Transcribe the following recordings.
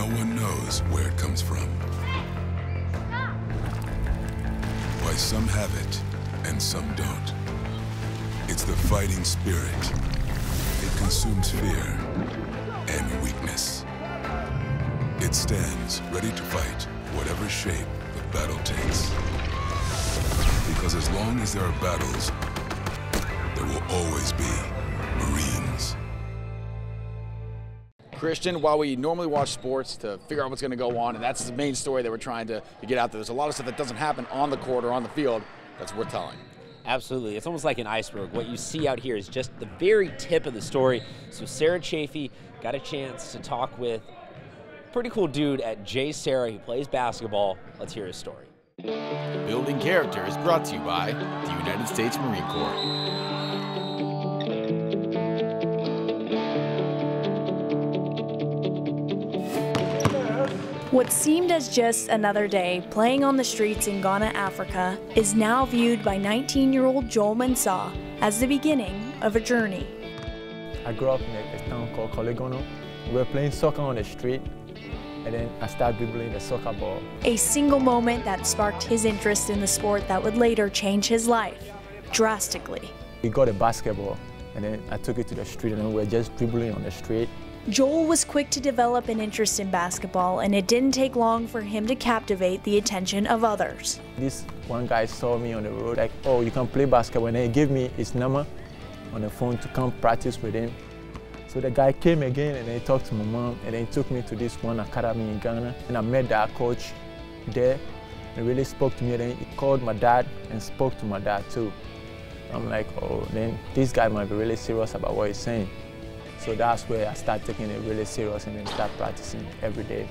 one knows where it comes from. Why some have it and some don't. It's the fighting spirit. It consumes fear and weakness. It stands ready to fight whatever shape the battle takes. Because as long as there are battles, there will always be Marines. Christian, while we normally watch sports to figure out what's going to go on, and that's the main story that we're trying to get out there, there's a lot of stuff that doesn't happen on the court or on the field that's worth telling. Absolutely. It's almost like an iceberg. What you see out here is just the very tip of the story. So Sarah Chaffee got a chance to talk with a pretty cool dude at JSerra who plays basketball. Let's hear his story. Building Character is brought to you by the United States Marine Corps. What seemed as just another day playing on the streets in Ghana, Africa, is now viewed by 19-year-old Joel Mensah as the beginning of a journey. I grew up in a town called Kolegono. We were playing soccer on the street, and then I started dribbling the soccer ball. A single moment that sparked his interest in the sport that would later change his life drastically. We got a basketball, and then I took it to the street, and then we were just dribbling on the street. Joel was quick to develop an interest in basketball, and it didn't take long for him to captivate the attention of others. This one guy saw me on the road, like, oh, you can play basketball, and he gave me his number on the phone to come practice with him. So the guy came again, and then he talked to my mom, and then he took me to this one academy in Ghana, and I met that coach there, and really spoke to me, and then he called my dad and spoke to my dad too. I'm like, oh, then this guy might be really serious about what he's saying. So that's where I started taking it really serious and then start practicing every day.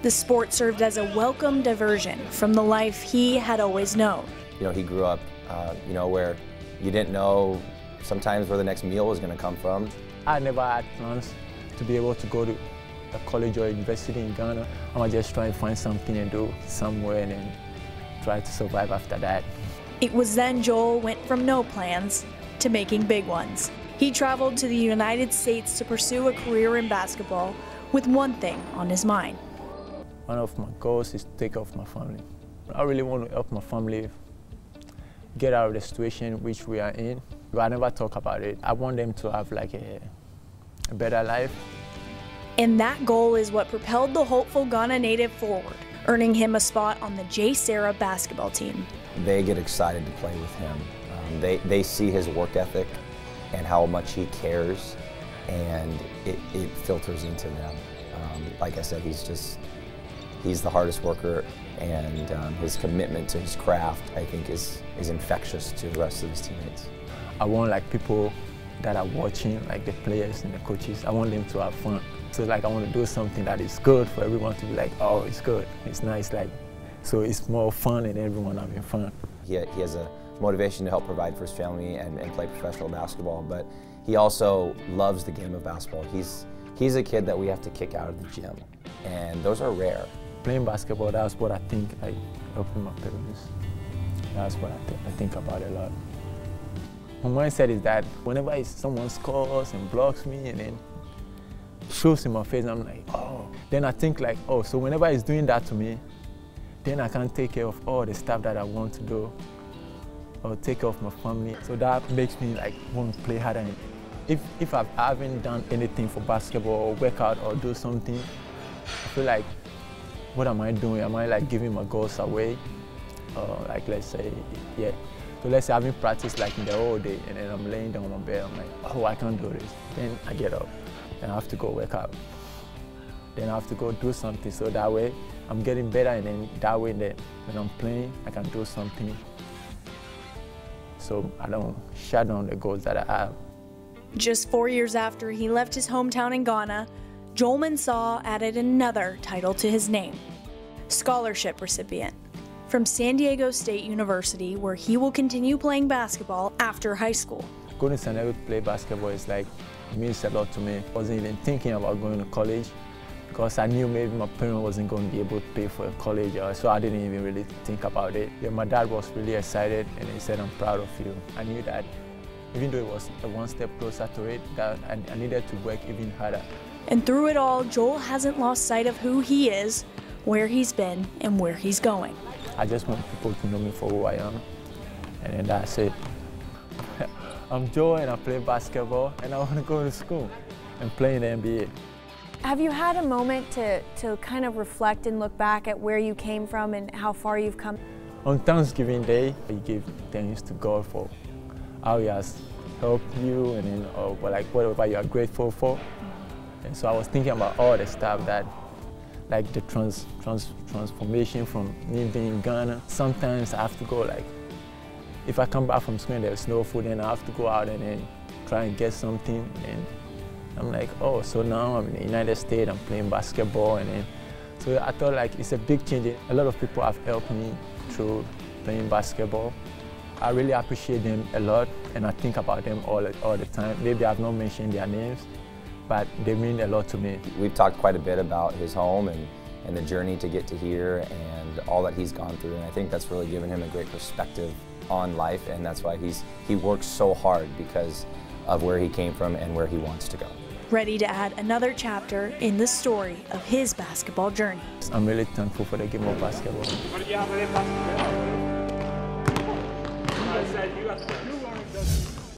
The sport served as a welcome diversion from the life he had always known. You know, he grew up, where you didn't know sometimes where the next meal was going to come from. I never had plans to be able to go to a college or university in Ghana. I was just trying to find something to do somewhere and then try to survive after that. It was then Joel went from no plans to making big ones. He traveled to the United States to pursue a career in basketball with one thing on his mind. One of my goals is to take care of my family. I really want to help my family get out of the situation which we are in. But I never talk about it. I want them to have like a better life. And that goal is what propelled the hopeful Ghana native forward, earning him a spot on the JSerra basketball team. They get excited to play with him. They see his work ethic and how much he cares, and it filters into them. Like I said, he's the hardest worker, and his commitment to his craft, I think, is infectious to the rest of his teammates. I want like people that are watching, like the players and the coaches, I want them to have fun. So like I want to do something that is good for everyone to be like, oh, it's good, it's nice, like, so it's more fun and everyone having fun. He has a motivation to help provide for his family and play professional basketball, but he also loves the game of basketball. He's a kid that we have to kick out of the gym, and those are rare. Playing basketball, that's what I think, like helping my parents. That's what I think about a lot. My mindset is that whenever someone scores and blocks me and then shows in my face, I'm like, oh. Then I think like, oh, so whenever he's doing that to me, then I can take care of all the stuff that I want to do, or take care of my family. So that makes me like want to play harder. If I haven't done anything for basketball or work out or do something, I feel like, what am I doing? Am I like giving my goals away? Like let's say, yeah. So let's say I haven't practiced like in the whole day and then I'm laying down on my bed, I'm like, oh, I can't do this. Then I get up and I have to go work out. Then I have to go do something, so that way I'm getting better, and then that way when I'm playing, I can do something. So I don't shut down the goals that I have. Just 4 years after he left his hometown in Ghana, Joel Mensah added another title to his name, scholarship recipient, from San Diego State University, where he will continue playing basketball after high school. Going to San Diego to play basketball is like, it means a lot to me. I wasn't even thinking about going to college because I knew maybe my parents wasn't going to be able to pay for a college, so I didn't even really think about it. Yeah, my dad was really excited and he said, I'm proud of you. I knew that even though it was one step closer to it, that I needed to work even harder. And through it all, Joel hasn't lost sight of who he is, where he's been, and where he's going. I just want people to know me for who I am, and then that's it. I'm Joel and I play basketball, and I want to go to school and play in the NBA. Have you had a moment to kind of reflect and look back at where you came from and how far you've come? On Thanksgiving Day, you give thanks to God for how He has helped you, and then like whatever you are grateful for. And so I was thinking about all the stuff that, like the transformation from me being in Ghana. Sometimes I have to go, like, if I come back from school and there's no food, then I have to go out and then try and get something. And I'm like, oh, so now I'm in the United States, I'm playing basketball. And then, so I thought, like, it's a big change. A lot of people have helped me through playing basketball. I really appreciate them a lot, and I think about them all the time. Maybe I've not mentioned their names, but they mean a lot to me. We've talked quite a bit about his home and the journey to get to here and all that he's gone through, and I think that's really given him a great perspective on life, and that's why he works so hard, because of where he came from and where he wants to go. Ready to add another chapter in the story of his basketball journey. I'm really thankful for the game of basketball. I said you got